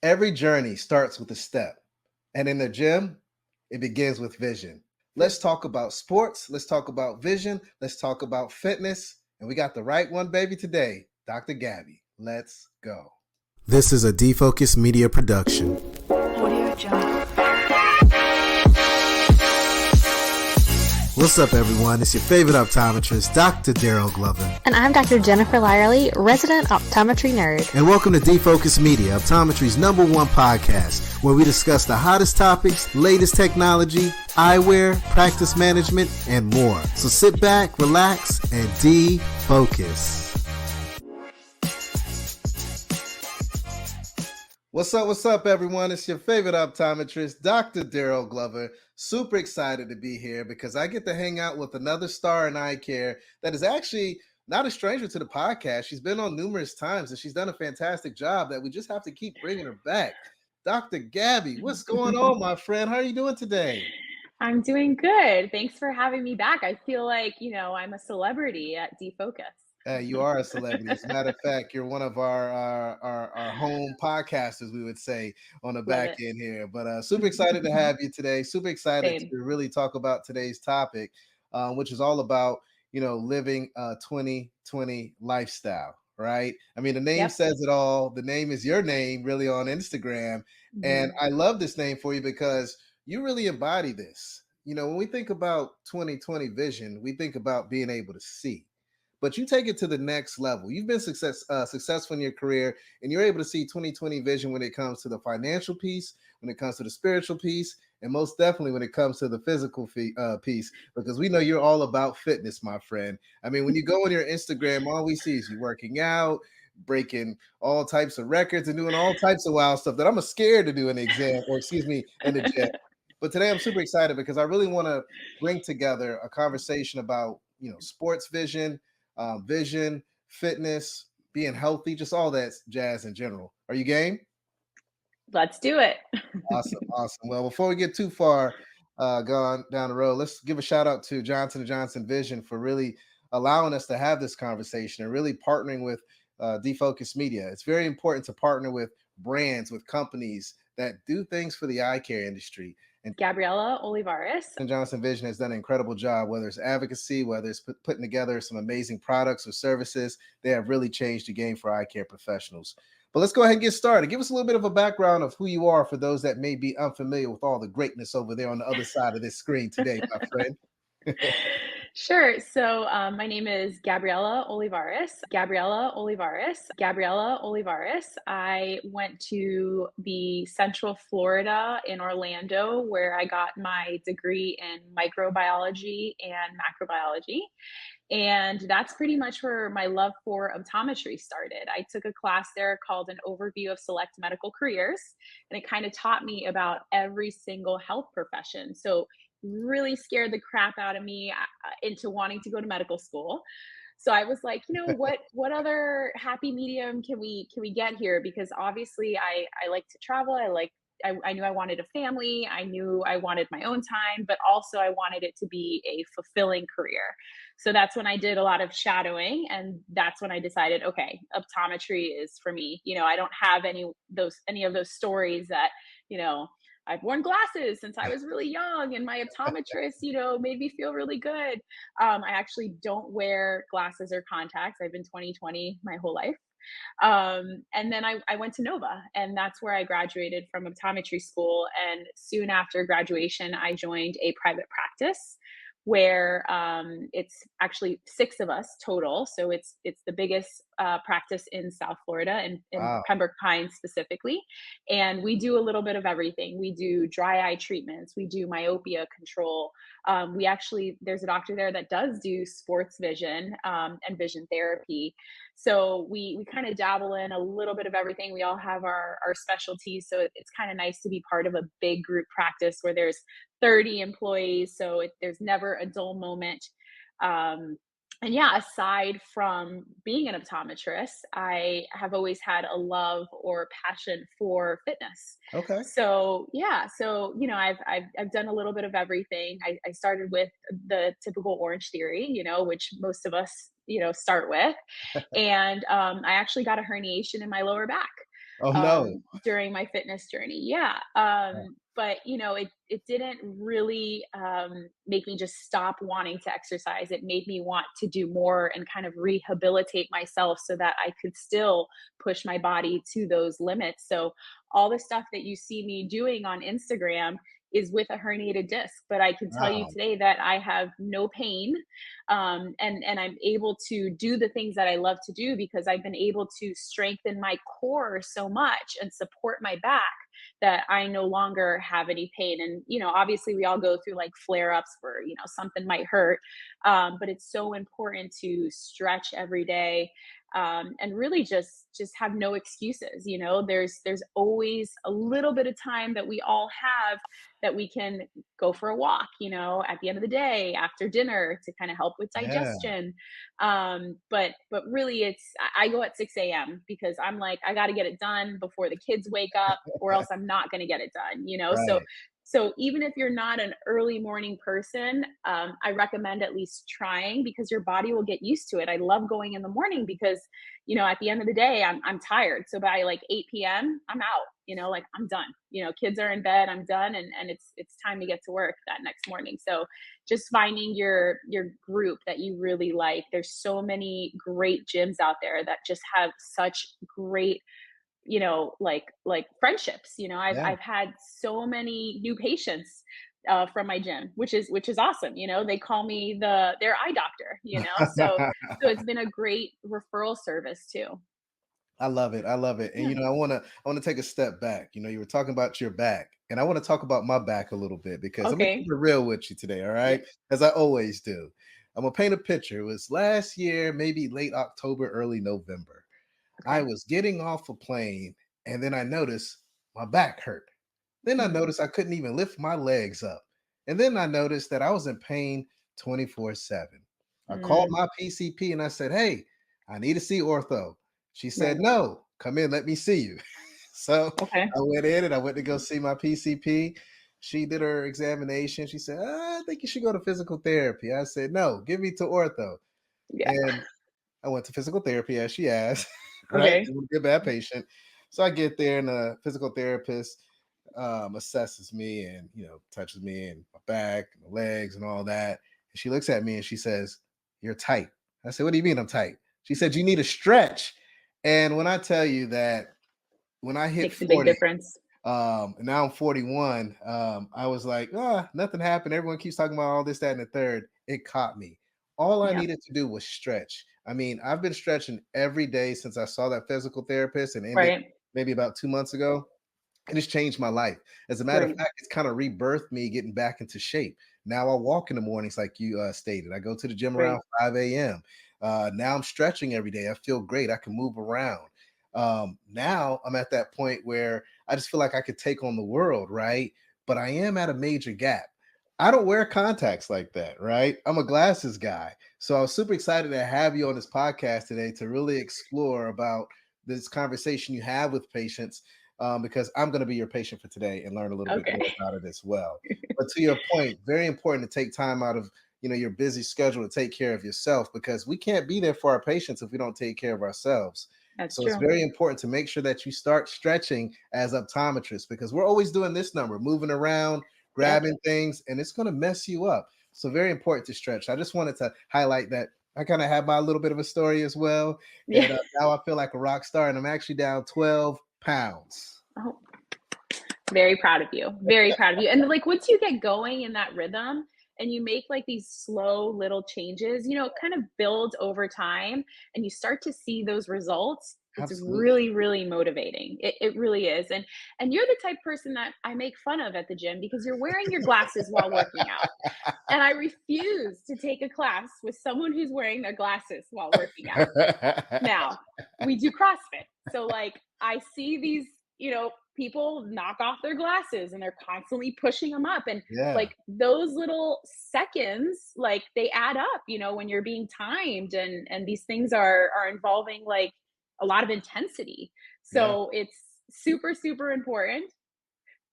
Every journey starts with a step, and in the gym, it begins with vision. Let's talk about sports. Let's talk about vision. Let's talk about fitness. And we got the right one, baby, today, Dr. Gabby. Let's go. This is a Defocus Media production. Audio Jungle. What's up, everyone? It's your favorite optometrist, Dr. Darryl Glover. And I'm Dr. Jennifer Lyerly, resident optometry nerd. And welcome to Defocus Media, optometry's #1 podcast, where we discuss the hottest topics, latest technology, eyewear, practice management, and more. So sit back, relax, and defocus. What's up, everyone? It's your favorite optometrist, Dr. Darryl Glover. Super excited to be here because I get to hang out with another star in eye care that is actually not a stranger to the podcast. She's been on numerous times and she's done a fantastic job that we just have to keep bringing her back. Dr. Gabby, what's going on, my friend? How are you doing today? I'm doing good. Thanks for having me back. I feel like, I'm a celebrity at Defocus. You are a celebrity. As a matter of fact, you're one of our home podcasters, we would say, on the back end here. But super excited to have you today. Super excited to really talk about today's topic, which is all about, living a 2020 lifestyle, right? I mean, the name says it all. The name is your name really on Instagram. Mm-hmm. And I love this name for you because you really embody this. When we think about 2020 vision, we think about being able to see. But you take it to the next level. You've been successful in your career, and you're able to see 2020 vision when it comes to the financial piece, when it comes to the spiritual piece, and most definitely when it comes to the physical piece, because we know you're all about fitness, my friend. I mean, when you go on your Instagram, all we see is you working out, breaking all types of records, and doing all types of wild stuff that I'm scared to do in the gym. But today I'm super excited because I really want to bring together a conversation about, sports vision, vision, fitness, being healthy, just all that jazz in general. Are you game? Let's do it. Awesome. Well, before we get too far gone down the road, let's give a shout out to Johnson & Johnson Vision for really allowing us to have this conversation and really partnering with Defocus Media. It's very important to partner with brands, with companies that do things for the eye care industry. And Gabriela Olivares. And Johnson Vision has done an incredible job, whether it's advocacy, whether it's putting together some amazing products or services. They have really changed the game for eye care professionals. But let's go ahead and get started. Give us a little bit of a background of who you are for those that may be unfamiliar with all the greatness over there on the other side of this screen today, my friend. Sure. So my name is Gabriela Olivares. I went to the Central Florida in Orlando, where I got my degree in microbiology and macrobiology. And that's pretty much where my love for optometry started. I took a class there called an overview of select medical careers, and it kind of taught me about every single health profession. So really scared the crap out of me into wanting to go to medical school. So I was like, what other happy medium can we get here? Because obviously I like to travel. I knew I wanted a family. I knew I wanted my own time, but also I wanted it to be a fulfilling career. So that's when I did a lot of shadowing, and that's when I decided, okay, optometry is for me. I don't have any of those stories that, I've worn glasses since I was really young, and my optometrist, made me feel really good. I actually don't wear glasses or contacts. I've been 20/20 my whole life. And then I went to Nova, and that's where I graduated from optometry school. And soon after graduation, I joined a private practice where it's actually 6 of us total. So it's the biggest practice in South Florida and in Wow. Pembroke Pines specifically. And we do a little bit of everything. We do dry eye treatments. We do myopia control. There's a doctor there that does do sports vision and vision therapy. So we kind of dabble in a little bit of everything. We all have our specialties. So it's kind of nice to be part of a big group practice where there's 30 employees. So there's never a dull moment. And yeah, aside from being an optometrist, I have always had a love or passion for fitness. Okay. So yeah, I've done a little bit of everything. I started with the typical Orange Theory, which most of us, start with, and I actually got a herniation in my lower back. Oh, no. during my fitness journey. Yeah. But it didn't really make me just stop wanting to exercise. It made me want to do more and kind of rehabilitate myself so that I could still push my body to those limits. So all the stuff that you see me doing on Instagram is with a herniated disc, but I can tell you Wow. today that I have no pain, and I'm able to do the things that I love to do because I've been able to strengthen my core so much and support my back that I no longer have any pain. And obviously we all go through like flare ups where something might hurt, but it's so important to stretch every day, and really just have no excuses. There's always a little bit of time that we all have that we can go for a walk, at the end of the day after dinner to kind of help with Yeah. digestion. But really I go at 6 a.m. because I'm like, I got to get it done before the kids wake up, or else I'm not going to get it done. So Right. even if you're not an early morning person, I recommend at least trying because your body will get used to it. I love going in the morning because, at the end of the day, I'm tired. So by like 8 p.m., I'm out. Like I'm done. Kids are in bed, I'm done, and it's time to get to work that next morning. So just finding your group that you really like. There's so many great gyms out there that just have such great like friendships. Yeah. I've had so many new patients from my gym, which is awesome. They call me their eye doctor. So it's been a great referral service too. I love it. I love it. And Yeah. I wanna take a step back. You were talking about your back, and I want to talk about my back a little bit because I'm gonna keep Okay. it real with you today, all Yeah. right? As I always do. I'm gonna paint a picture. It was last year, maybe late October, early November. I Okay. was getting off a plane, and then I noticed my back hurt. Then I Mm, noticed I couldn't even lift my legs up. And then I noticed that I was in pain 24/7. I called mm, my PCP and I said, "Hey, I need to see ortho." She said, right. "No, come in, let me see you." So Okay. I went in and I went to go see my PCP. She did her examination. She said, I think you should go to physical therapy. I said, "No, give me to ortho." Yeah. And I went to physical therapy as she asked, right? Okay. Didn't want to be a bad patient. So I get there and the physical therapist assesses me and touches me and my back and the legs and all that. And she looks at me and she says, "You're tight." I said, "What do you mean I'm tight?" She said, "You need a stretch." And when I tell you that when I hit Makes a big 40, difference. and now I'm 41, I was like, nothing happened. Everyone keeps talking about all this, that, and the third. It caught me. All I Yeah. needed to do was stretch. I mean, I've been stretching every day since I saw that physical therapist and ended Right. maybe about 2 months ago. And it's changed my life. As a matter of Great. fact, it's kind of rebirthed me getting back into shape. Now I walk in the mornings, like you stated. I go to the gym around Great. 5 a.m. Now I'm stretching every day. I feel great. I can move around. Now I'm at that point where I just feel like I could take on the world, right? But I am at a major gap. I don't wear contacts like that, right? I'm a glasses guy. So I was super excited to have you on this podcast today to really explore about this conversation you have with patients, because I'm going to be your patient for today and learn a little bit Okay. more about it as well. But to your point, very important to take time out of your busy schedule to take care of yourself, because we can't be there for our patients if we don't take care of ourselves. That's So it's true. very important to make sure that you start stretching as optometrists, because we're always doing this number, moving around, Yep. grabbing things, and it's going to mess you up. So very important to stretch. I just wanted to highlight that. I kind of have my little bit of a story as well, Yeah. and now I feel like a rock star, and I'm actually down 12 pounds. Oh, very proud of you. Very proud of you. And like once you get going in that rhythm and you make like these slow little changes, it kind of builds over time and you start to see those results. It's Absolutely. really, really motivating. It really is. And you're the type person that I make fun of at the gym because you're wearing your glasses while working out. And I refuse to take a class with someone who's wearing their glasses while working out. Now, we do CrossFit. So like I see these, people knock off their glasses and they're constantly pushing them up, and Yeah, like those little seconds, like they add up, when you're being timed, and these things are involving like a lot of intensity. yeah, So it's super super important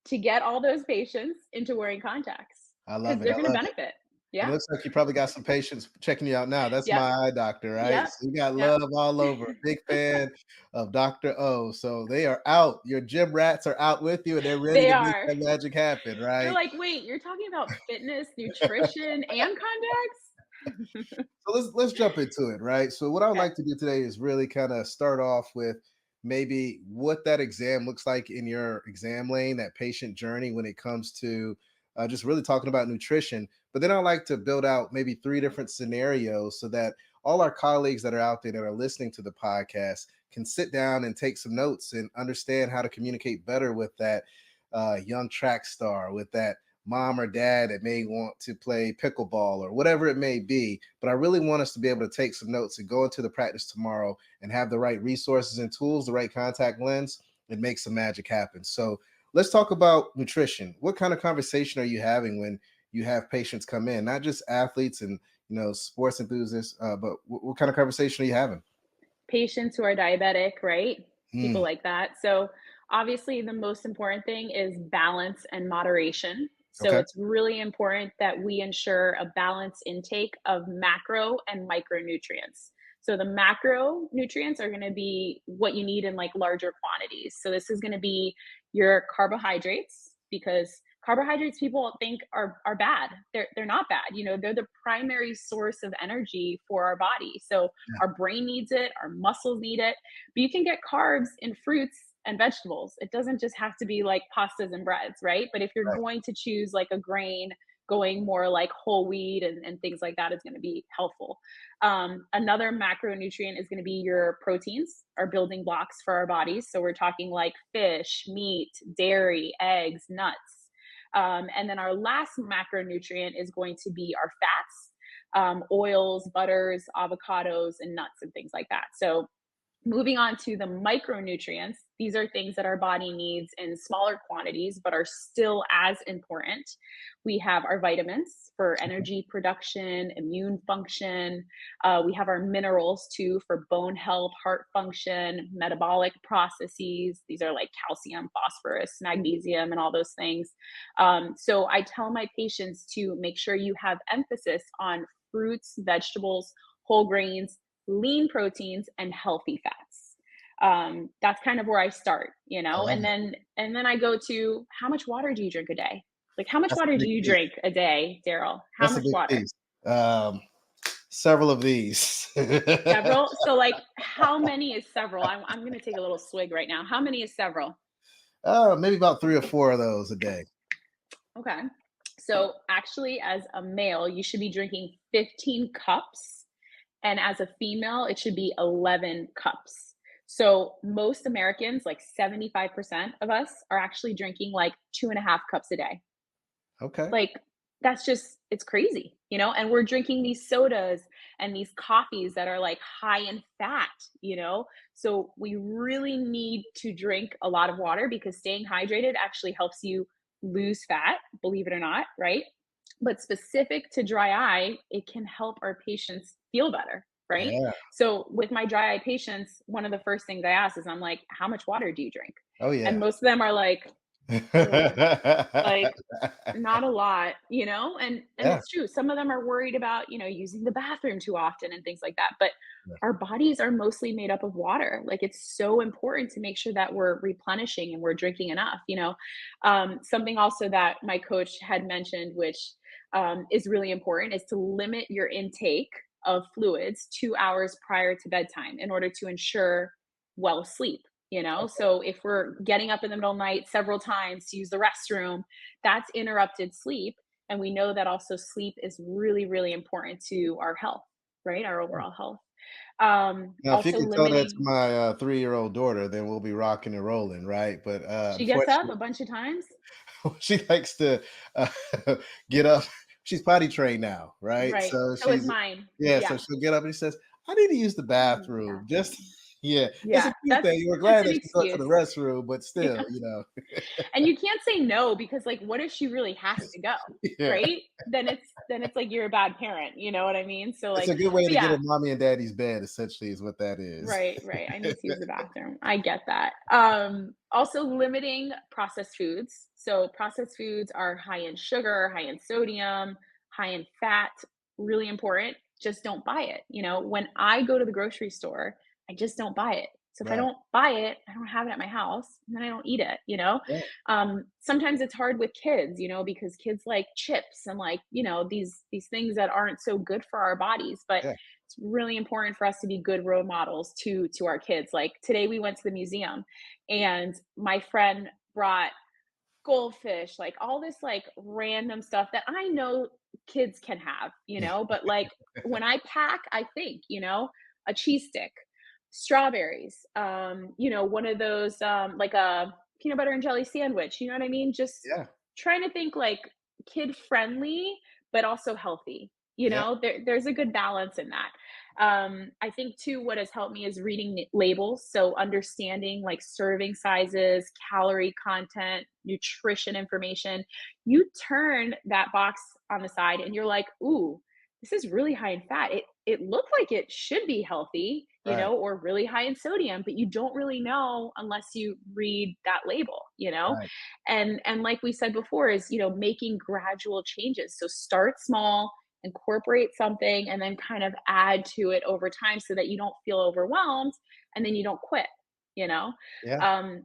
to get all those patients into wearing contacts I love because it. they're I going to love it. benefit. And it Yeah. looks like you probably got some patients checking you out now. That's Yep. my eye doctor, right? Yep. So you got Yep. love all over. Big fan of Dr. O. So they are out. Your gym rats are out with you and they're ready They to make are. that magic happen, They're right? like, "Wait, you're talking about fitness, nutrition, and contacts?" So let's jump into it, right? So what I would Okay. like to do today is really kind of start off with maybe what that exam looks like in your exam lane, that patient journey when it comes to just really talking about nutrition. But then I like to build out maybe three different scenarios so that all our colleagues that are out there that are listening to the podcast can sit down and take some notes and understand how to communicate better with that young track star, with that mom or dad that may want to play pickleball or whatever it may be. But I really want us to be able to take some notes and go into the practice tomorrow and have the right resources and tools, the right contact lens, and make some magic happen. So let's talk about nutrition. What kind of conversation are you having when you have patients come in, not just athletes and sports enthusiasts, but what kind of conversation are you having? Patients who are diabetic, right? People Mm, like that. So, obviously, the most important thing is balance and moderation. So, okay. it's really important that we ensure a balanced intake of macro and micronutrients. So, the macronutrients are going to be what you need in like larger quantities. So, this is going to be your carbohydrates because carbohydrates people think are bad. They're not bad. They're the primary source of energy for our body. So our brain needs it, our muscles need it. But you can get carbs in fruits and vegetables. It doesn't just have to be like pastas and breads, right? But if you're Right. going to choose like a grain, going more like whole wheat and things like that is going to be helpful. Another macronutrient is going to be your proteins, our building blocks for our bodies. So we're talking like fish, meat, dairy, eggs, nuts. And then our last macronutrient is going to be our fats, oils, butters, avocados, and nuts, and things like that. So moving on to the micronutrients, these are things that our body needs in smaller quantities, but are still as important. We have our vitamins for energy production, immune function. We have our minerals too for bone health, heart function, metabolic processes. These are like calcium, phosphorus, magnesium, and all those things. So I tell my patients to make sure you have emphasis on fruits, vegetables, whole grains, lean proteins, and healthy fats. That's kind of where I start, I love it. and then I go to how much water do you drink a day? Like how much That's a water do big you piece. drink a day, Daryl? How That's a much big water? piece. Several of these. Several. So like how many is several? I'm gonna take a little swig right now. How many is several? Maybe about 3 or 4 of those a day. Okay. So actually, as a male, you should be drinking 15 cups. And as a female, it should be 11 cups. So most Americans, like 75% of us, are actually drinking like 2.5 cups a day. Okay. Like, that's just, it's crazy, And we're drinking these sodas and these coffees that are like high in fat. So we really need to drink a lot of water because staying hydrated actually helps you lose fat, believe it or not, right? But specific to dry eye, it can help our patients feel better, right? Yeah. So with my dry eye patients, one of the first things I ask is I'm like, how much water do you drink? Oh, And yeah. most of them are like, oh, like not a lot, and Yeah. it's true. Some of them are worried about, using the bathroom too often and things like that, but Yeah. our bodies are mostly made up of water. Like it's so important to make sure that we're replenishing and we're drinking enough. Something also that my coach had mentioned, which is really important, is to limit your intake of fluids 2 hours prior to bedtime in order to ensure well sleep. So if we're getting up in the middle of the night several times to use the restroom, that's interrupted sleep. And we know that also sleep is really, really important to our health, right? Our overall health. Now, if you Also could tell that to limiting, my 3-year-old daughter, then we'll be rocking and rolling, right? But she gets up unfortunately, a bunch of times. she likes to uh, get up. She's potty trained now, right? Right. So So is she's mine. yeah. So Yeah. she'll get up and she says, "I need to use the I need the bathroom." Just bathroom. yeah, it's Yeah. a cute That's thing. We're that's glad an that she's going to the excuse. restroom, but Yeah. still. And you can't say no because like what if she really has to go? Yeah, Right? Then it's like you're a bad parent, you know what I mean? So it's like a good way so to get yeah, in mommy and daddy's bed. Essentially, is what that is. right, right. I need to use the bathroom. I get that. Also limiting processed foods. So processed foods are high in sugar, high in sodium, high in fat, really important. Just don't buy it. When I go to the grocery store, I just don't buy it. So if I Right. don't buy it, I don't have it at my house, and then I don't eat it. Yeah. Sometimes it's hard with kids, because kids like chips and like, these things that aren't so good for our bodies. But Yeah. it's really important for us to be good role models to our kids. Like today we went to the museum and my friend brought goldfish, like all this like random stuff that I know kids can have, but like when I pack, I think, a cheese stick, strawberries, one of those like a peanut butter and jelly sandwich, you know what I mean? Just Yeah. trying to think like kid friendly, but also healthy. Yeah. There's a good balance in that. I think too, what has helped me is reading labels. So understanding like serving sizes, calorie content, nutrition information. You turn that box on the side and you're like, ooh, this is really high in fat. It looked like it should be healthy, Right. or really high in sodium, but you don't really know unless you read that label. Right. And like we said before, is making gradual changes. So start small, incorporate something, and then kind of add to it over time so that you don't feel overwhelmed and then you don't quit, you know? Yeah. Um,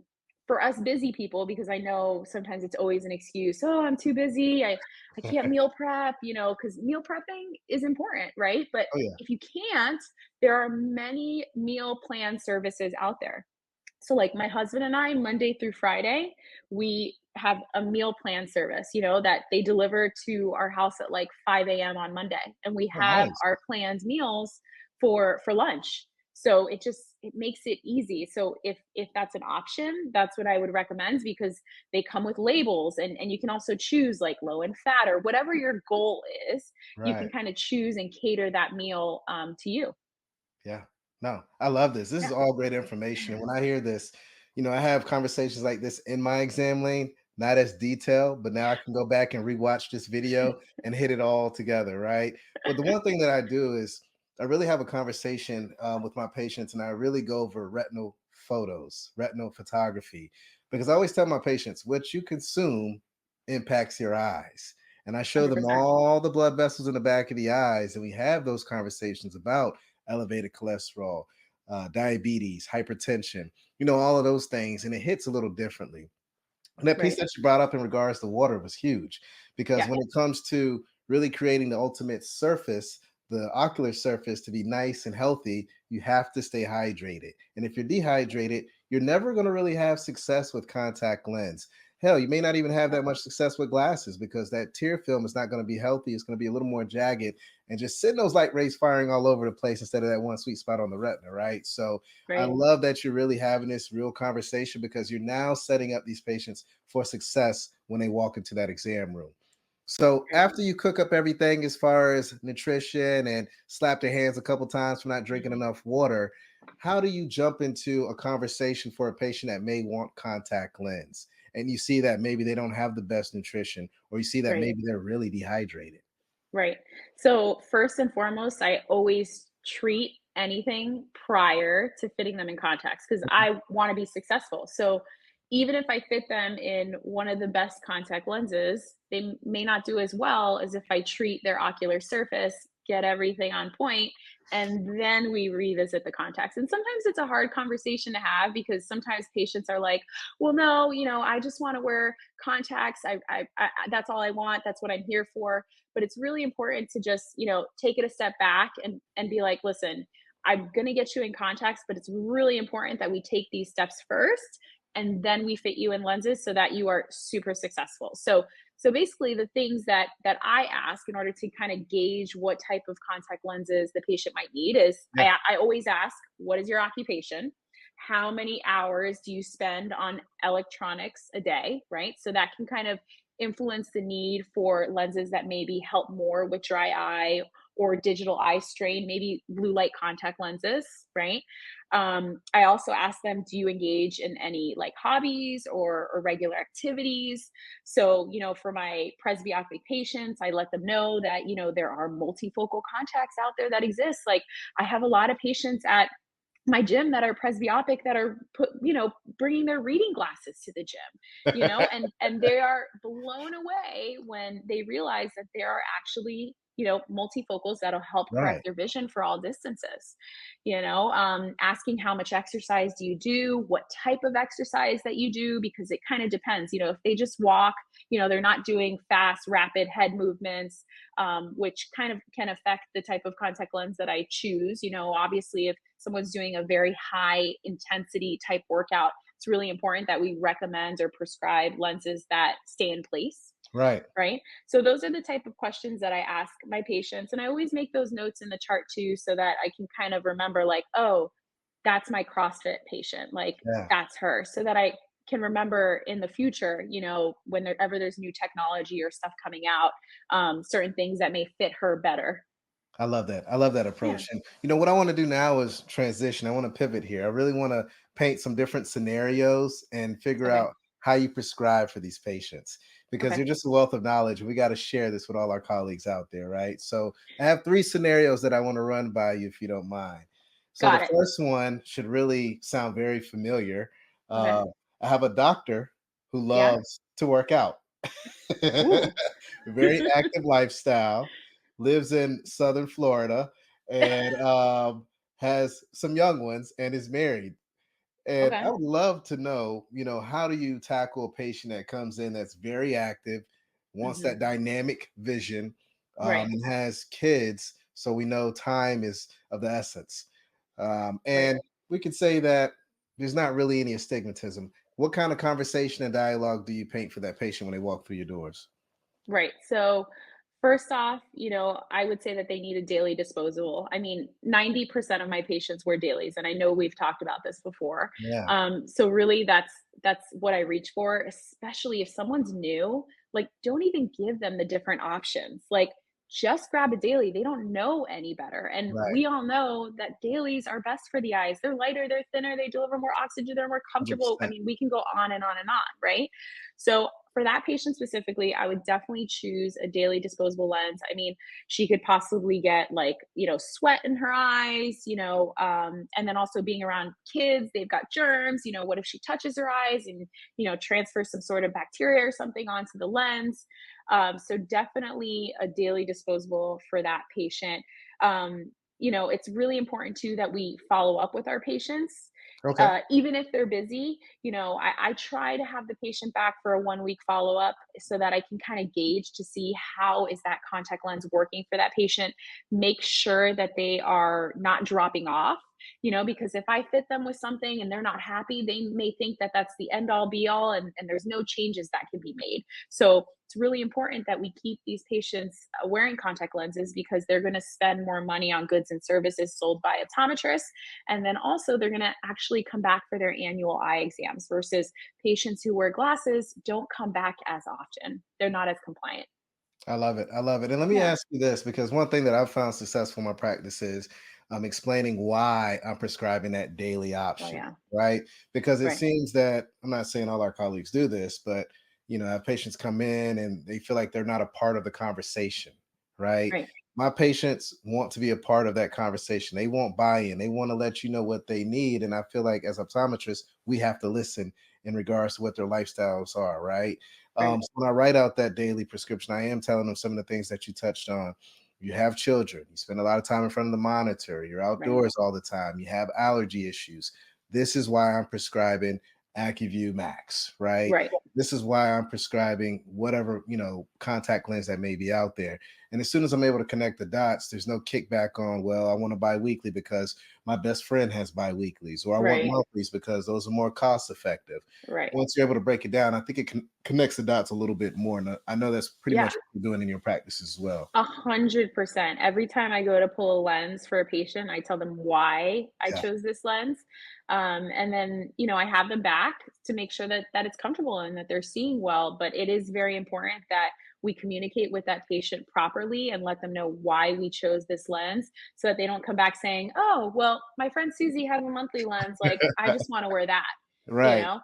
for us busy people, because I know sometimes it's always an excuse, oh, I'm too busy. I can't meal prep, because meal prepping is important, right? But Oh yeah. if you can't, there are many meal plan services out there. So like my husband and I, Monday through Friday, we have a meal plan service, that they deliver to our house at like 5 a.m. on Monday. And we Oh, have nice. our planned meals for lunch. So it makes it easy. So if that's an option, that's what I would recommend, because they come with labels, and you can also choose like low in fat or whatever your goal is. You can Right. kind of choose and cater that meal to you. Yeah. No, I love this. This is Yeah. all great information. And when I hear this, I have conversations like this in my exam lane, not as detailed, but now I can go back and rewatch this video and hit it all together, right? But the one thing that I do is I really have a conversation with my patients, and I really go over retinal photos, retinal photography, because I always tell my patients what you consume impacts your eyes. And I show them 100%. all the blood vessels in the back of the eyes, and we have those conversations about elevated cholesterol, diabetes, hypertension, all of those things. And it hits a little differently. And that piece Right. that you brought up in regards to water was huge, because Yeah. when it comes to really creating the ultimate surface, the ocular surface, to be nice and healthy, you have to stay hydrated. And if you're dehydrated, you're never going to really have success with contact lens. Hell, you may not even have that much success with glasses, because that tear film is not going to be healthy. It's going to be a little more jagged and just send those light rays firing all over the place instead of that one sweet spot on the retina, right? So I Right. love that you're really having this real conversation, because you're now setting up these patients for success when they walk into that exam room. So Right. after you cook up everything as far as nutrition and slap their hands a couple times for not drinking Mhm. enough water, how do you jump into a conversation for a patient that may want contact lens? And you see that maybe they don't have the best nutrition, or you see that Right. maybe they're really dehydrated. Right. So first and foremost, I always treat anything prior to fitting them in contacts, because Mhm. I want to be successful. So even if I fit them in one of the best contact lenses, they may not do as well as if I treat their ocular surface, get everything on point, and then we revisit the contacts. And sometimes it's a hard conversation to have, because sometimes patients are like, well, no, I just want to wear contacts. That's all I want. That's what I'm here for. But it's really important to just take it a step back and be like, listen, I'm going to get you in contacts, but it's really important that we take these steps first, and then we fit you in lenses so that you are super successful. So basically the things that I ask in order to kind of gauge what type of contact lenses the patient might need is, Yeah. I always ask, what is your occupation? How many hours do you spend on electronics a day, right? So that can kind of influence the need for lenses that maybe help more with dry eye or digital eye strain, maybe blue light contact lenses, right? I also ask them, do you engage in any like hobbies or regular activities? So, for my presbyopic patients, I let them know that, there are multifocal contacts out there that exist. Like I have a lot of patients at my gym that are presbyopic that are bringing their reading glasses to the gym, and they are blown away when they realize that there are actually, multifocals that'll help correct Right. their vision for all distances. Asking how much exercise do you do, what type of exercise that you do, because it kind of depends. If they just walk, they're not doing fast rapid head movements, which kind of can affect the type of contact lens that I choose. Obviously, if someone's doing a very high intensity type workout, it's really important that we recommend or prescribe lenses that stay in place. Right. Right. So those are the type of questions that I ask my patients. And I always make those notes in the chart too, so that I can kind of remember, like, oh, that's my CrossFit patient. Like, Yeah. that's her. So that I can remember in the future, whenever there's new technology or stuff coming out, certain things that may fit her better. I love that. I love that Yeah. approach. And what I want to do now is transition. I want to pivot here. I really want to paint some different scenarios and figure Okay. out how you prescribe for these patients because Okay. you're just a wealth of knowledge. And we got to share this with all our colleagues out there, right? So I have three scenarios that I want to run by you if you don't mind. So the Got it. first one should really sound very familiar. Okay. Uh, I have a doctor who Yeah. loves to work out. Ooh. Very active lifestyle, lives in Southern Florida, and has some young ones and is married. And I Okay. would love to know, how do you tackle a patient that comes in that's very active, wants Hmm. that dynamic vision, Right. and has kids, so we know time is of the essence. Right. And we could say that there's not really any astigmatism. What kind of conversation and dialogue do you paint for that patient when they walk through your doors? Right. So, first off, I would say that they need a daily disposable. I mean, 90% of my patients wear dailies, and I know we've talked about this before. Yeah. So really that's what I reach for, especially if someone's new. Like, don't even give them the different options. Like, just grab a daily. They don't know any better. And Right. we all know that dailies are best for the eyes. They're lighter, they're thinner, they deliver more oxygen, they're more comfortable. I 100%. mean, we can go on and on and on, right? So for that patient specifically, I would definitely choose a daily disposable lens. I mean, she could possibly get, like, sweat in her eyes, and then also being around kids, they've got germs. What if she touches her eyes and, transfers some sort of bacteria or something onto the lens? So definitely a daily disposable for that patient. It's really important too that we follow up with our patients, Okay. even if they're busy. I try to have the patient back for a 1 week follow up so that I can kind of gauge to see how is that contact lens working for that patient. Make sure that they are not dropping off. Because if I fit them with something and they're not happy, they may think that that's the end all be all, and there's no changes that can be made. So it's really important that we keep these patients wearing contact lenses, because they're going to spend more money on goods and services sold by optometrists. And then also, they're going to actually come back for their annual eye exams, versus patients who wear glasses don't come back as often. They're not as compliant. I love it. I love it. And let me Yeah. ask you this, because one thing that I've found successful in my practice is explaining why I'm prescribing that daily Oh, option, yeah. right? Because it Right. seems that I'm not saying all our colleagues do this, but I have patients come in and they feel like they're not a part of the conversation, right? Right. My patients want to be a part of that conversation. They want buy-in. They want to let you know what they need. And I feel like as optometrists, we have to listen in regards to what their lifestyles are, right? Right. So when I write out that daily prescription, I am telling them some of the things that you touched on. You have children, you spend a lot of time in front of the monitor, you're Right. outdoors all the time, you have allergy issues. This is why I'm prescribing AccuView Max, right? Right. This is why I'm prescribing whatever, contact lens that may be out there. And as soon as I'm able to connect the dots, there's no kickback on, well, I want to buy weekly because my best friend has bi-weeklies, or I want Right. monthlies because those are more cost effective. Right. Once you're able to break it down, I think it connects the dots a little bit more. And I know that's pretty Yeah. much what you're doing in your practice as well. 100%. Every time I go to pull a lens for a patient, I tell them why I Yeah. chose this lens. And then, I have them back to make sure that it's comfortable and that they're seeing well. But it is very important that we communicate with that patient properly and let them know why we chose this lens, so that they don't come back saying, oh, well, my friend Susie has a monthly lens. Like, I just want to wear that, you Right. know?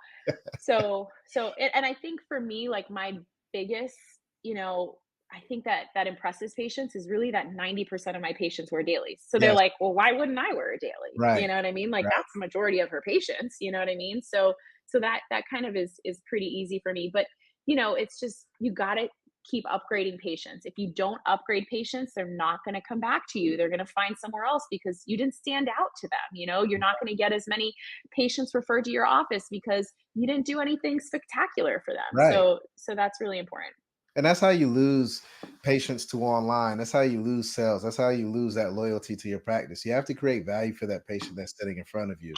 So, and I think for me, like, my biggest, you know, I think that impresses patients is really that 90% of my patients wear dailies. So they're Yes. like, well, why wouldn't I wear a daily? You Right. know what I mean? Like Right. that's the majority of her patients. You know what I mean? So that kind of is pretty easy for me. But it's just you got to keep upgrading patients. If you don't upgrade patients, they're not going to come back to you. They're going to find somewhere else because you didn't stand out to them. You're not going to get as many patients referred to your office because you didn't do anything spectacular for them. Right. So that's really important. And that's how you lose patients to online. That's how you lose sales. That's how you lose that loyalty to your practice. You have to create value for that patient that's sitting in front of you.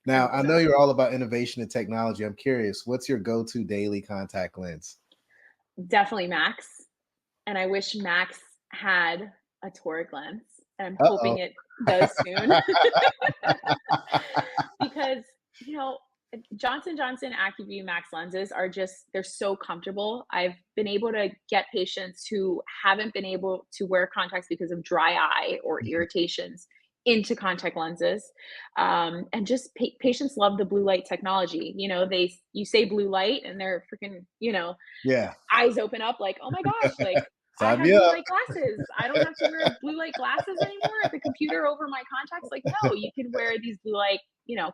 Now, I know you're all about innovation and technology. I'm curious, what's your go-to daily contact lens? Definitely Max, and I wish Max had a toric lens. I'm Uh-oh. hoping it does soon because, you know, Johnson AccuView Max lenses are just they're so comfortable. I've been able to get patients who haven't been able to wear contacts because of dry eye or Mhm. irritations into contact lenses. And just patients love the blue light technology. You say blue light and they're freaking, Yeah. eyes open up like, "Oh my gosh, like I Sign have me blue up. light glasses. I don't have to wear blue light glasses anymore at the computer over my contacts." Like, no, you can wear these blue light,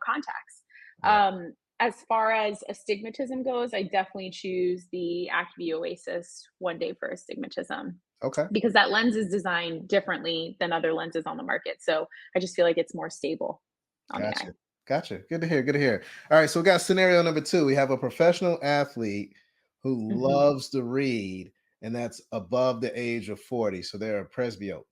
contacts. Right. As far as astigmatism goes, I definitely choose the Acuvue Oasis One Day for Astigmatism Okay. because that lens is designed differently than other lenses on the market. So I just feel like it's more stable on the eye. Gotcha. Gotcha. Good to hear. Good to hear. All right. So we got scenario number two. We have a professional athlete who Mhm. loves to read, and that's above the age of 40. So they're a presbyope.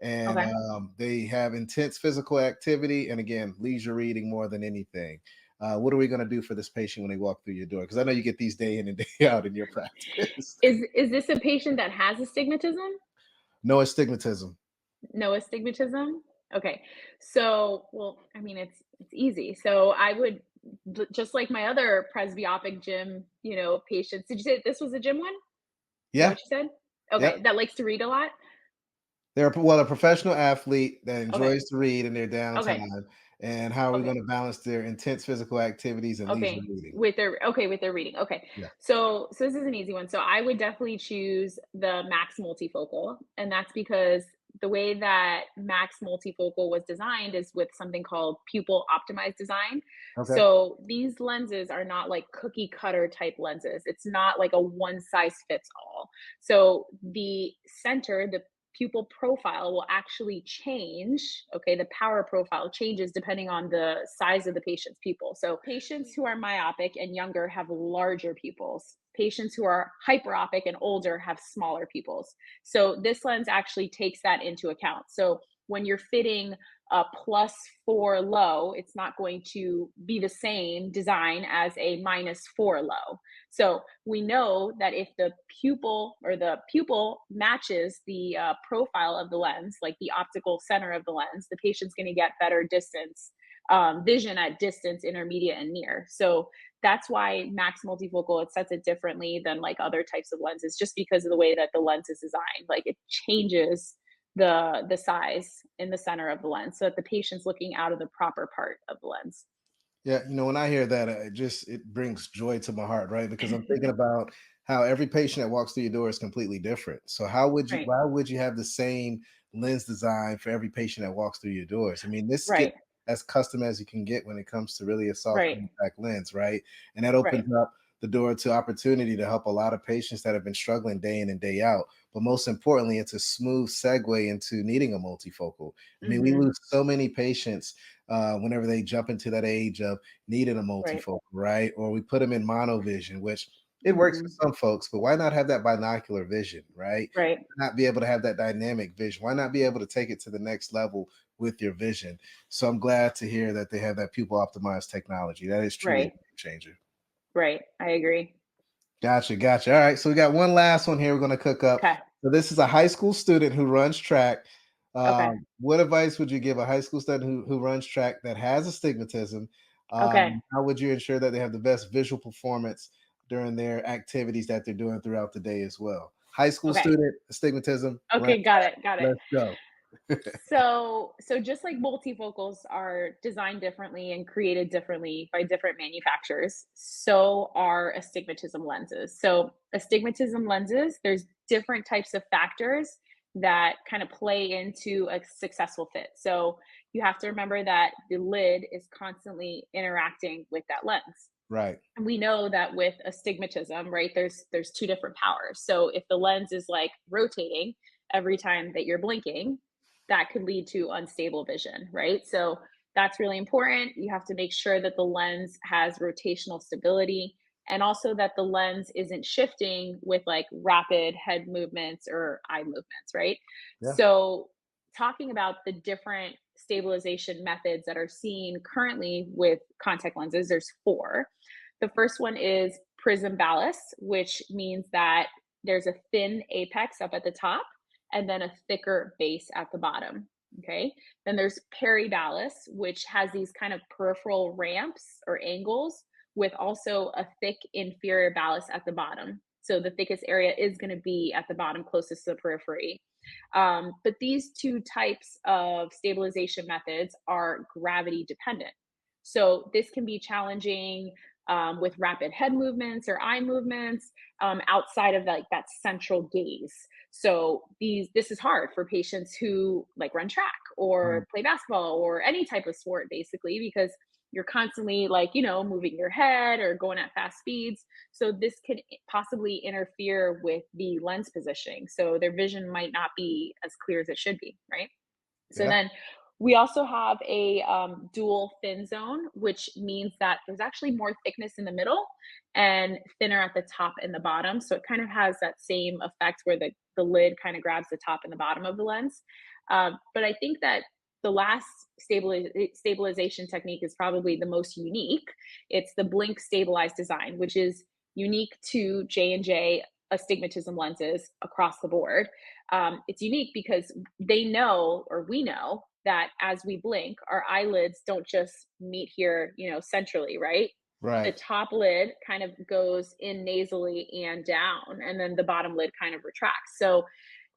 And Okay. they have intense physical activity and again, leisure reading more than anything. What are we going to do for this patient when they walk through your door? Because I know you get these day in and day out in your practice. Is this a patient that has astigmatism? No astigmatism. No astigmatism? Okay. So, well, I mean, it's easy. So I would just like my other presbyopic gym, patients. Did you say this was a gym one? Is that Yeah. what you said? Yep. Okay, that likes to read a lot? They're a professional athlete that Okay. enjoys to read in their Okay. downtime. And how are we Okay. going to balance their intense physical activities and leisure Okay. reading? With their reading. Okay. Yeah. So this is an easy one. So I would definitely choose the Max Multifocal, and that's because the way that Max Multifocal was designed is with something called pupil optimized design. Okay. So these lenses are not like cookie cutter type lenses. It's not like a one size fits all. So the center, the pupil profile will actually change. Okay, the power profile changes depending on the size of the patient's pupil. So patients who are myopic and younger have larger pupils. Patients who are hyperopic and older have smaller pupils. So this lens actually takes that into account. So when you're fitting a +4 low, it's not going to be the same design as a -4 low. So we know that if the pupil matches the profile of the lens, like the optical center of the lens, the patient's going to get better distance vision at distance, intermediate, and near. So that's why Max Multifocal, it sets it differently than like other types of lenses, just because of the way that the lens is designed. Like it changes the size in the center of the lens so that the patient's looking out of the proper part of the lens. Yeah, when I hear that, it brings joy to my heart, right? Because I'm thinking about how every patient that walks through your door is completely different. So Right. why would you have the same lens design for every patient that walks through your doors? I mean, this get Right. as custom as you can get when it comes to really a soft Right. contact lens, right? And that Right. opens up the door to opportunity to help a lot of patients that have been struggling day in and day out. But most importantly, it's a smooth segue into needing a multifocal. I mean, we Hmm. lose so many patients whenever they jump into that age of needing a Right. multifocal, right? Or we put them in monovision, which it works for Hmm. some folks, but why not have that binocular vision, right? Right. Why not be able to have that dynamic vision? Why not be able to take it to the next level with your vision? So I'm glad to hear that they have that pupil optimized technology. That is truly a Right. game changer. Right. I agree. Gotcha, gotcha. All right, so we got one last one here we're gonna cook up. Okay. So this is a high school student who runs track. Okay. What advice would you give a high school student who runs track that has astigmatism? Okay. How would you ensure that they have the best visual performance during their activities that they're doing throughout the day as well? High school Okay. student, astigmatism, run Okay. Got track. it. Got it. Let's go. So just like multifocals are designed differently and created differently by different manufacturers, so are astigmatism lenses. So astigmatism lenses, there's different types of factors that kind of play into a successful fit. So you have to remember that the lid is constantly interacting with that lens. Right. And we know that with astigmatism, right, there's two different powers. So if the lens is like rotating every time that you're blinking, that could lead to unstable vision, right? So that's really important. You have to make sure that the lens has rotational stability and also that the lens isn't shifting with like rapid head movements or eye movements, right? Yeah. So talking about the different stabilization methods that are seen currently with contact lenses, there's four. The first one is prism ballast, which means that there's a thin apex up at the top and then a thicker base at the bottom. Okay. Then there's periballast, which has these kind of peripheral ramps or angles with also a thick inferior ballast at the bottom. So the thickest area is going to be at the bottom closest to the periphery. But these two types of stabilization methods are gravity dependent. So this can be challenging with rapid head movements or eye movements outside of like that central gaze. So this is hard for patients who like run track Right. or play basketball or any type of sport, basically, because you're constantly like, moving your head or going at fast speeds. So this could possibly interfere with the lens positioning. So their vision might not be as clear as it should be, right? So Yeah. then we also have a dual thin zone, which means that there's actually more thickness in the middle and thinner at the top and the bottom. So it kind of has that same effect where the lid kind of grabs the top and the bottom of the lens. But I think that the last stabilization technique is probably the most unique. It's the blink stabilized design, which is unique to J&J astigmatism lenses across the board. It's unique because they know, or we know, that as we blink, our eyelids don't just meet here, centrally, right? The Right. top lid kind of goes in nasally and down, and then the bottom lid kind of retracts. So,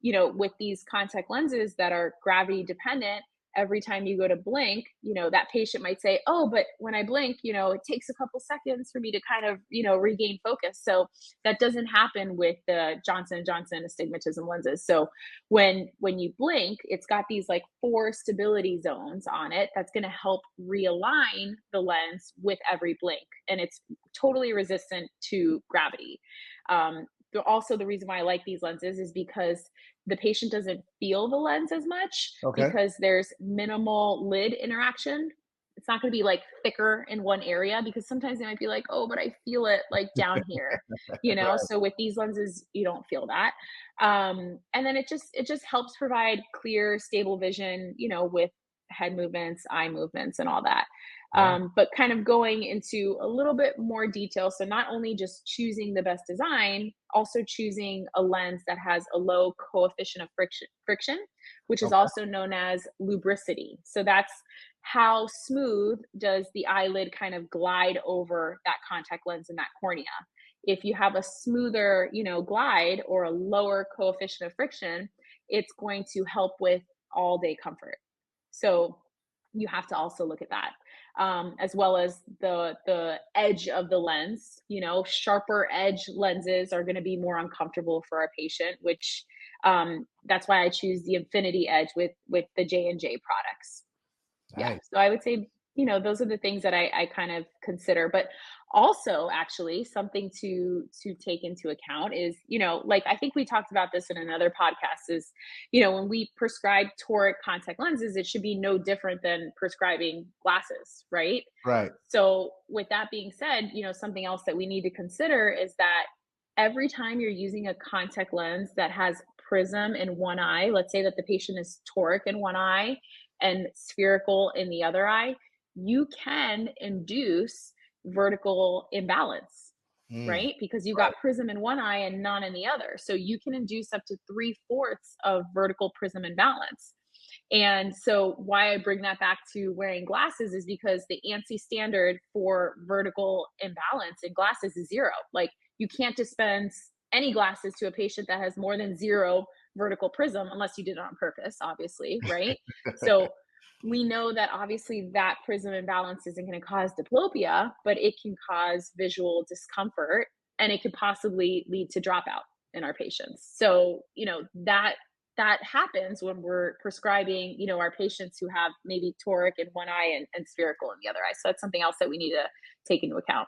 with these contact lenses that are gravity dependent, every time you go to blink, that patient might say, oh, but when I blink, it takes a couple seconds for me to kind of, regain focus. So that doesn't happen with the Johnson & Johnson astigmatism lenses. So when you blink, it's got these like four stability zones on it that's going to help realign the lens with every blink, and it's totally resistant to gravity. Also, the reason why I like these lenses is because the patient doesn't feel the lens as much Okay. because there's minimal lid interaction. It's not going to be like thicker in one area because sometimes they might be like, oh, but I feel it like down here, Right. So with these lenses, you don't feel that. And then it just helps provide clear, stable vision, with head movements, eye movements, and all that. Yeah. But kind of going into a little bit more detail. So not only just choosing the best design, also choosing a lens that has a low coefficient of friction, which is Okay. also known as lubricity. So that's how smooth does the eyelid kind of glide over that contact lens and that cornea. If you have a smoother, glide or a lower coefficient of friction, it's going to help with all day comfort. So you have to also look at that, as well as the edge of the lens. Sharper edge lenses are going to be more uncomfortable for our patient, which that's why I choose the Infinity Edge with the J&J products. Yeah. Nice. So I would say, those are the things that I kind of consider. But also actually something to take into account is, like I think we talked about this in another podcast is, when we prescribe toric contact lenses, it should be no different than prescribing glasses, right? Right. So with that being said, something else that we need to consider is that every time you're using a contact lens that has prism in one eye, let's say that the patient is toric in one eye and spherical in the other eye, you can induce vertical imbalance, Mm. right? Because you got Right. prism in one eye and none in the other. So you can induce up to 3/4 of vertical prism imbalance. And so, why I bring that back to wearing glasses is because the ANSI standard for vertical imbalance in glasses is zero. Like, you can't dispense any glasses to a patient that has more than 0 vertical prism, unless you did it on purpose, obviously, right? So we know that obviously that prism imbalance isn't going to cause diplopia, but it can cause visual discomfort, and it could possibly lead to dropout in our patients. So, that happens when we're prescribing, our patients who have maybe toric in one eye and spherical in the other eye. So that's something else that we need to take into account.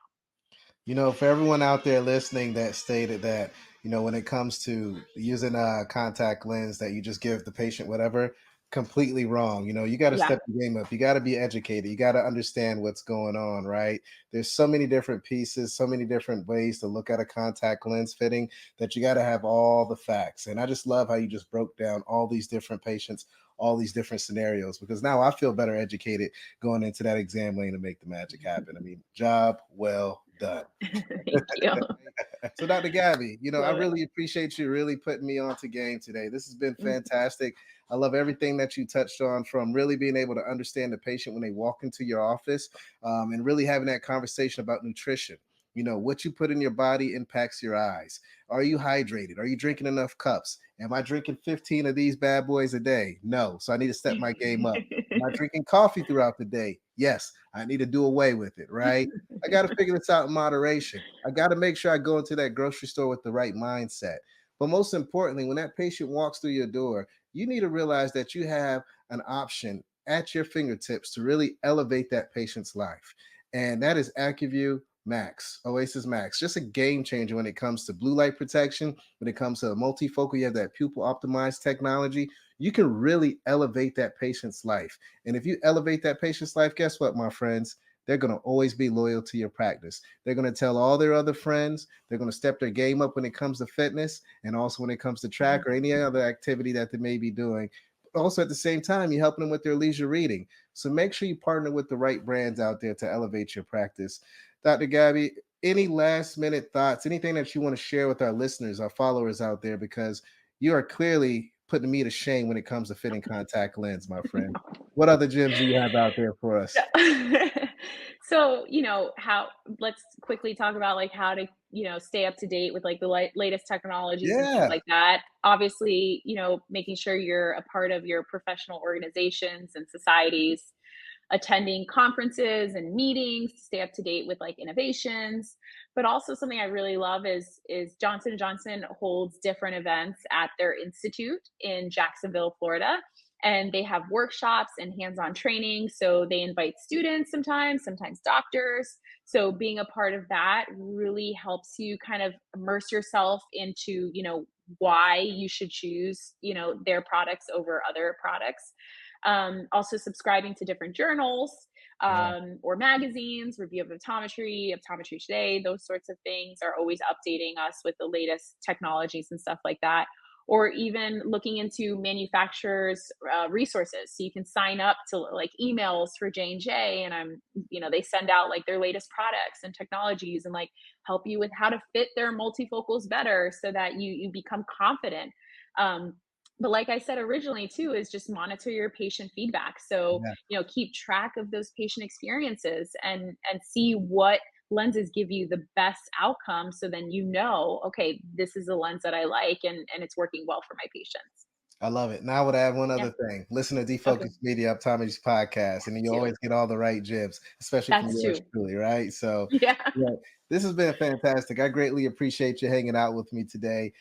For everyone out there listening that stated that, when it comes to using a contact lens, that you just give the patient whatever, completely wrong. You got to Yeah. step your game up. You got to be educated. You got to understand what's going on, right? There's so many different pieces, so many different ways to look at a contact lens fitting that you got to have all the facts. And I just love how you just broke down all these different patients, all these different scenarios, because now I feel better educated going into that exam lane to make the magic happen. I mean, job well done. Thank you. So, Dr. Gabby, I Love it. really appreciate you really putting me on to game today. This has been Mm. fantastic. I love everything that you touched on, from really being able to understand the patient when they walk into your office, and really having that conversation about nutrition. What you put in your body impacts your eyes. Are you hydrated? Are you drinking enough cups? Am I drinking 15 of these bad boys a day? No. So I need to step my game up. Am I drinking coffee throughout the day? Yes. I need to do away with it, right? I got to figure this out in moderation. I got to make sure I go into that grocery store with the right mindset. But most importantly, when that patient walks through your door, you need to realize that you have an option at your fingertips to really elevate that patient's life. And that is AccuView Max, Oasis Max, just a game changer when it comes to blue light protection. When it comes to multifocal, you have that pupil optimized technology. You can really elevate that patient's life. And if you elevate that patient's life, guess what, my friends? They're going to always be loyal to your practice. They're going to tell all their other friends. They're going to step their game up when it comes to fitness, and also when it comes to track or any other activity that they may be doing. Also, at the same time, you're helping them with their leisure reading. So make sure you partner with the right brands out there to elevate your practice. Dr. Gabby, any last minute thoughts, anything that you want to share with our listeners, our followers out there, because you are clearly putting me to shame when it comes to fitting contact lens, my friend. What other gems do you have out there for us? Yeah. So, how let's quickly talk about like how to, stay up to date with like the latest technologies and things Yeah, like that. Obviously, making sure you're a part of your professional organizations and societies, attending conferences and meetings to stay up to date with like innovations. But also something I really love is Johnson & Johnson holds different events at their institute in Jacksonville, Florida, and they have workshops and hands-on training. So they invite students sometimes doctors. So being a part of that really helps you kind of immerse yourself into, why you should choose, their products over other products. Also subscribing to different journals, yeah, or magazines, Review of Optometry, Optometry Today, those sorts of things are always updating us with the latest technologies and stuff like that. Or even looking into manufacturers' resources, so you can sign up to like emails for J&J, and they send out like their latest products and technologies, and like help you with how to fit their multifocals better, so that you become confident. Um, but like I said originally too, is just monitor your patient feedback. So, yeah. keep track of those patient experiences, and see what lenses give you the best outcome, so then okay, this is a lens that I like, and it's working well for my patients. I love it. Now I would add one Yeah. other thing. Listen to Okay. Defocus Media Optometry's podcast, and then you Too. always get all the right gems, especially from That's yours too. truly, right? So, Yeah. yeah, this has been fantastic. I greatly appreciate you hanging out with me today.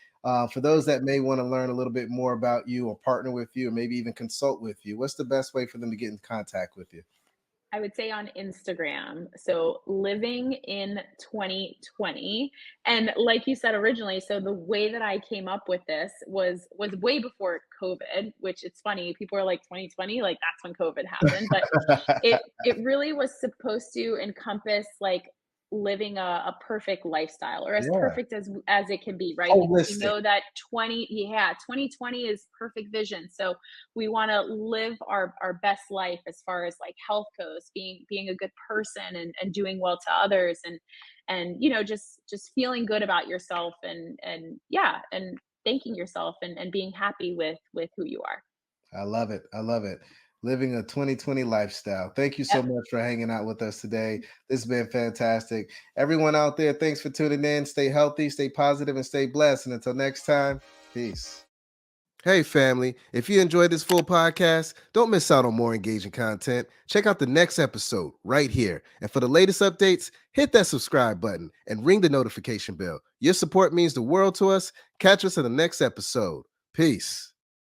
For those that may want to learn a little bit more about you, or partner with you, or maybe even consult with you, what's the best way for them to get in contact with you? I would say on Instagram. So living in 2020. And like you said originally, so the way that I came up with this was way before COVID, which it's funny. People are like 2020, like that's when COVID happened. But it really was supposed to encompass like living a perfect lifestyle, or as Yeah, perfect as it can be, right? Because we holistic. know that 2020 is perfect vision. So we want to live our best life as far as like health goes, being a good person, and doing well to others, and just feeling good about yourself, and yeah, and thanking yourself, and being happy with who you are. I love it. I love it. living a 2020 lifestyle. Thank you so much for hanging out with us today. This has been fantastic. Everyone out there, thanks for tuning in. Stay healthy, stay positive, and stay blessed. And until next time, peace. Hey, family, if you enjoyed this full podcast, don't miss out on more engaging content. Check out the next episode right here. And for the latest updates, hit that subscribe button and ring the notification bell. Your support means the world to us. Catch us in the next episode. Peace.